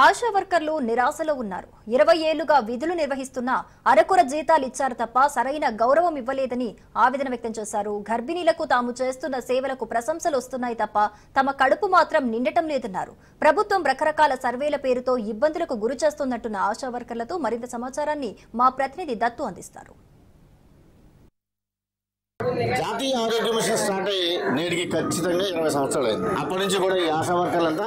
ఆశా వర్కర్లు నిరాశలో ఉన్నారు. 20 ఏళ్లుగా విధులు నిర్వహిస్తున్నా అరకొర జీతాలు ఇచ్చారు తప్ప సరైన గౌరవం ఇవ్వలేదని ఆవేదన వ్యక్తం చేశారు. గర్భిణీలకు తాము చేస్తున్న సేవలకు ప్రశంసలు వస్తున్నాయి తప్ప తమ కడుపు మాత్రం నిండటం లేదన్నారు. ప్రభుత్వం రకరకాల సర్వేల పేరుతో ఇబ్బందులకు గురి చేస్తున్నట్టున్న ఆశా వర్కర్లతో మరింత సమాచారాన్ని మా ప్రతినిధి దత్తు అందిస్తారు. జాతీయ ఆరోగ్య మిషన్ స్టార్ట్ అయ్యి నేటికి ఖచ్చితంగా 20 సంవత్సరాలు అయింది. అప్పటి నుంచి కూడా ఈ ఆశా వర్కర్లంతా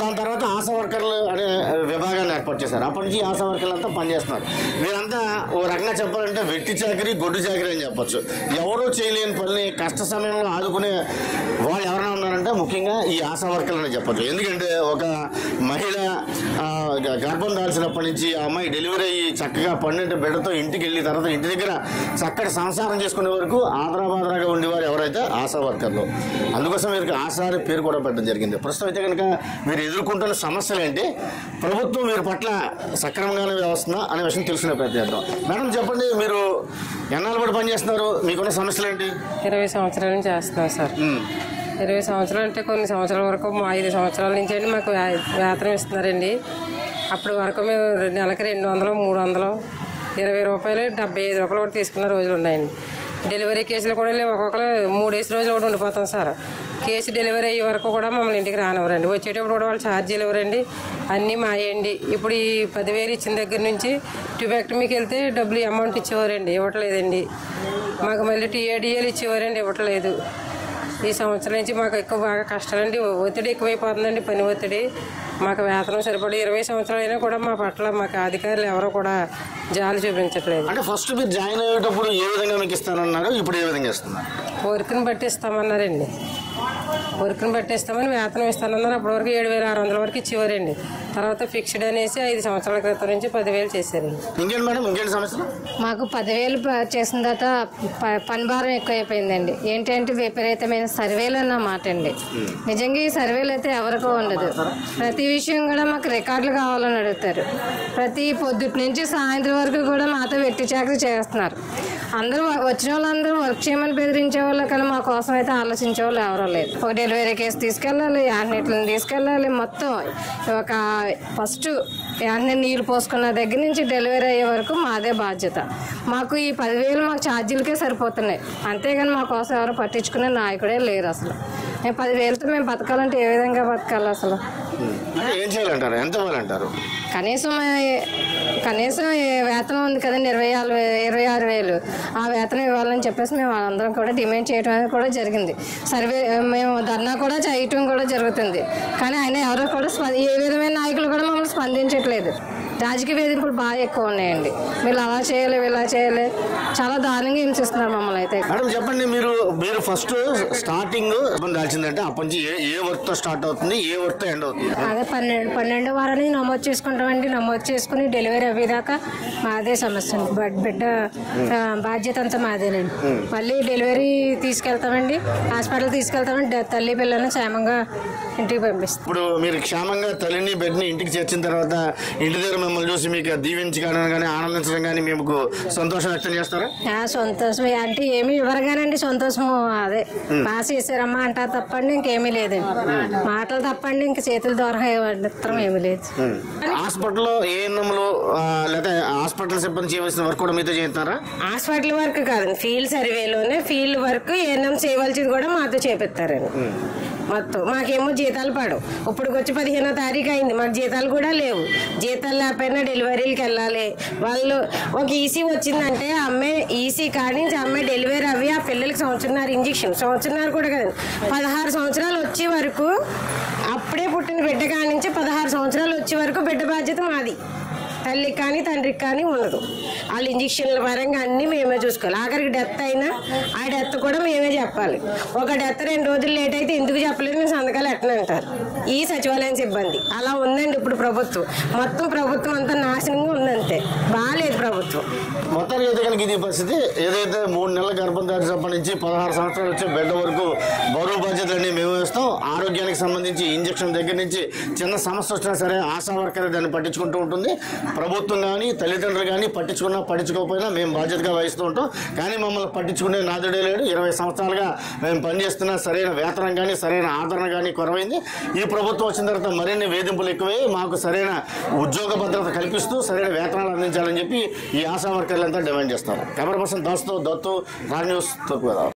దాని తర్వాత ఆశా వర్కర్లు అనే విభాగాన్ని ఏర్పాటు చేశారు. అప్పటి నుంచి ఆశా వర్కర్లంతా పనిచేస్తున్నారు. వీరంతా ఓ రకంగా చెప్పాలంటే వెట్టి చాకరీ గొడ్డు చాకరీ అని చెప్పొచ్చు. ఎవరూ చేయలేని పని కష్ట సమయంలో ఆదుకునే వాళ్ళు ఎవరైనా ఉన్నారంటే ముఖ్యంగా ఈ ఆశా వర్కర్లు అని చెప్పొచ్చు. ఎందుకంటే ఒక మహిళ గర్భం దాల్చినప్పటి నుంచి ఆ అమ్మాయి డెలివరీ అయ్యి చక్కగా 12 బిడ్డతో ఇంటికి వెళ్ళి తర్వాత ఇంటి దగ్గర చక్కటి సంసారం చేసుకునే వరకు ఆదరాబాదరాగా ఉండేవారు ఎవరైతే ఆశా వర్కర్లు. అందుకోసం వీరికి ఆశా అనే పేరు కూడా పెట్టడం జరిగింది. ప్రస్తుతం అయితే కనుక మీరు ఎదుర్కొంటున్న సమస్యలు ఏంటి, ప్రభుత్వం వీరి పట్ల సక్రమంగానే వ్యవస్థ అనే విషయం తెలుసుకునే ప్రయత్నిద్దాం. మేడం చెప్పండి, మీరు ఎన్నాళ్ళు పడి పనిచేస్తున్నారు, మీకున్న సమస్యలు ఏంటి? 20 సంవత్సరాల నుంచి చేస్తున్నాం సార్. 20 సంవత్సరాలు అంటే కొన్ని సంవత్సరాల వరకు 5 సంవత్సరాల నుంచి అండి మాకు వేతనం ఇస్తున్నారండి. అప్పటి వరకు మేము నెలకి 200, 300, 20 రూపాయలు, 75 రూపాయలు కూడా తీసుకున్న రోజులు ఉన్నాయండి. డెలివరీ కేసులు కూడా ఒక్కొక్కరు 3 రోజులు కూడా ఉండిపోతాం సార్. కేసు డెలివరీ అయ్యే వరకు కూడా మమ్మల్ని ఇంటికి రానివ్వరండి. వచ్చేటప్పుడు కూడా వాళ్ళు ఛార్జీలు ఇవ్వరండి, అన్నీ మాయండి. ఇప్పుడు ఈ 10,000 ఇచ్చిన దగ్గర నుంచి ట్యూబెక్టమీకి వెళ్తే డబ్బులు అమౌంట్ ఇచ్చేవారండి, ఇవ్వట్లేదండి. మాకు మళ్ళీ టీఏడిఏలు ఇచ్చేవారండి, ఇవ్వట్లేదు. ఈ సంవత్సరం నుంచి మాకు బాగా కష్టాలండి. ఒత్తిడి ఎక్కువైపోతుందండి, పని ఒత్తిడి. మాకు వేతనం సరిపడి 20 సంవత్సరాలు అయినా కూడా మా పట్ల మాకు అధికారులు ఎవరో కూడా జాలి చూపించట్లేదు. అంటే ఫస్ట్ మీరు జాయిన్ అయ్యేటప్పుడు ఏ విధంగా మీకు ఇస్తానన్నారు, ఇప్పుడు ఏ విధంగా ఇస్తున్నారు? వర్క్ని బట్టి ఇస్తామన్నారండి. వర్క్ని బట్టి ఇస్తామని వేతనం ఇస్తానన్నారు. అప్పటి వరకు 7,600 వరకు ఇచ్చేవారండి. తర్వాత ఫిక్స్డ్ అనేసి 5 సంవత్సరాల క్రితం నుంచి 10,000 చేశారండి. ఇంకేంటి మేడం, ఇంకేంటి సమస్యలు? మాకు 10,000 చేసిన తర్వాత పని భారం ఎక్కువైపోయిందండి. ఏంటంటే విపరీతమైన సర్వేలు అన్న మాట అండి. నిజంగా ఈ సర్వేలు అయితే ఎవరికో ఉండదు. ప్రతి విషయం కూడా మాకు రికార్డులు కావాలని అడుగుతారు. ప్రతి పొద్దుటి నుంచి సాయంత్రం వరకు కూడా మాతో వెట్టి చాకరీ చేస్తున్నారు. అందరూ వచ్చిన వాళ్ళందరూ వర్క్ చేయమని బెదిరించే వాళ్ళు, కానీ మా కోసం అయితే ఆలోచించే వాళ్ళు ఎవరో లేదు. ఒక డెలివరీ కేసు తీసుకెళ్ళాలి, యాన్నిట్లను తీసుకెళ్ళాలి, మొత్తం ఒక ఫస్ట్ యాన్ని నీళ్ళు పోసుకున్న దగ్గర నుంచి డెలివరీ అయ్యే వరకు మాదే బాధ్యత. మాకు ఈ 10,000 మాకు ఛార్జీలకే సరిపోతున్నాయి. అంతేగాని మా కోసం ఎవరు పట్టించుకునే నాయకుడే లేరు అసలు. 10,000తో మేము బతకాలంటే ఏ విధంగా బతకాలి అసలు? ఏం చేయాలంటారు, ఎంత ఇవ్వాలంటారు? కనీసం వేతనం ఉంది కదండి, 26,000. ఆ వేతనం ఇవ్వాలని చెప్పేసి మేము వాళ్ళందరం కూడా డిమాండ్ చేయడం అనేది కూడా జరిగింది. సర్వే మేము ధర్నా కూడా చేయటం కూడా జరుగుతుంది. కానీ ఆయన ఎవరో కూడా ఏ విధమైన నాయకులు కూడా మమ్మల్ని స్పందించట్లేదు. రాజకీయ వేధింపులు బాగా ఎక్కువ ఉన్నాయండి. వీళ్ళు అలా చేయాలి, ఇలా చేయాలి, చాలా దారుణంగా హింసిస్తున్నారు మమ్మల్ని అయితే. మేడం చెప్పండి, మీరు ఫస్ట్ స్టార్టింగ్ దాల్చిందంటే అప్పటి నుంచి ఏ వర్క్ తో స్టార్ట్ అవుతుంది, ఏ వర్క్ తో ఎండ్ అవుతుంది? అదే 12వ వారాన్ని నమోదు చేసుకుంటామండి. నమోదు చేసుకుని డెలివరీ అయ్యేదాకా మాదే సమస్య. బిడ్డ బాధ్యత అంతా మాదేనండి. మళ్ళీ డెలివరీ తీసుకెళ్తామండి, హాస్పిటల్ తీసుకెళ్తామండి. తల్లి పిల్లల్ని క్షేమంగా ఇంటికి పంపిస్తాం. ఇప్పుడు మీరు క్షేమంగా తల్లిని బిడ్డని ఇంటికి చేర్చిన తర్వాత ఇంటి దగ్గర మిమ్మల్ని చూసి మీకు దీవించడం కానీ ఆనందించడం కానీ మీకు సంతోషం వ్యక్తం చేస్తారా? సంతోషం అంటే ఏమి ఇవ్వరుగానండి, సంతోషం అదే బాగా చేశారమ్మా అంటారు తప్పండి, ఇంకేమీ లేదండి. మాటలు తప్పండి, ఇంక చేతుల ద్వారా ఏమీ లేదు. హాస్పిటల్లో ఏఎన్ఎంలు లేదా హాస్పిటల్ సిబ్బంది చేయవలసిన వర్క్ కూడా మీతో చేస్తారా? హాస్పిటల్ వర్క్ కాదండి, ఫీల్డ్ సర్వేలోనే ఫీల్డ్ వర్క్ ఏఎన్ఎం చేయవలసింది కూడా మాతో చేపిస్తారండి. మొత్తం మాకేమో జీతాలు పడవు. ఇప్పుడు వచ్చి 15వ తారీఖు అయింది, మాకు జీతాలు కూడా లేవు. జీతాలు లేకపోయినా డెలివరీలకు వెళ్ళాలి. వాళ్ళు ఒక ఈసీ వచ్చిందంటే అమ్మాయి ఈసీ కానీ అమ్మాయి డెలివరీ అవి ఆ పిల్లలకి సంవత్సరం కూడా కదండి, 16 సంవత్సరాలు వచ్చే వరకు, అప్పుడే పుట్టిన బిడ్డ కాడి నుంచి 16 సంవత్సరాలు వచ్చే వరకు బిడ్డ బాధ్యత మాది. తల్లికి కానీ తండ్రికి కానీ ఉండదు. వాళ్ళు ఇంజక్షన్ల పరంగా అన్నీ మేమే చూసుకోవాలి. ఆఖరికి డెత్ అయినా ఆ డెత్ కూడా మేమే చెప్పాలి. ఒక డెత్ 2 రోజులు లేట్ అయితే ఎందుకు చెప్పలేదు, మేము సంతకాలు ఎట్లా అంటారు ఈ సచివాలయం సిబ్బంది. అలా ఉందండి ఇప్పుడు ప్రభుత్వం. మొత్తం ప్రభుత్వం అంతా నాశనంగా ఉందంతే, బాగాలేదు ప్రభుత్వం. మొత్తానికి అయితే కనుక ఇది పరిస్థితి. ఏదైతే 3 నెలల గర్భం దాటినప్పటి నుంచి 16 సంవత్సరాలు వచ్చే బిడ్డ వరకు బరువు బాధ్యతలన్నీ మేము వేస్తాం. ఆరోగ్యానికి సంబంధించి ఇంజక్షన్ దగ్గర నుంచి చిన్న సమస్య వచ్చినా సరే ఆశా వర్కర్ దాన్ని పట్టించుకుంటూ ఉంటుంది. ప్రభుత్వం కానీ తల్లిదండ్రులు కానీ పట్టించుకున్నా పట్టించుకోకపోయినా మేము బాధ్యతగా వహిస్తూ ఉంటాం. కానీ మమ్మల్ని పట్టించుకునే నాదుడే లేడు. 20 సంవత్సరాలుగా మేము పనిచేస్తున్నా సరైన వేతనం కానీ సరైన ఆదరణ కానీ కొరవైంది. ఈ ప్రభుత్వం వచ్చిన తర్వాత మరిన్ని వేధింపులు ఎక్కువై మాకు సరైన ఉద్యోగ భద్రత కల్పిస్తూ సరైన వేతనాలు అందించాలని చెప్పి ఈ ఆశా వర్కర్లంతా డిమాండ్ చేస్తారు. Camera person Dattu Raj news తక్కువ.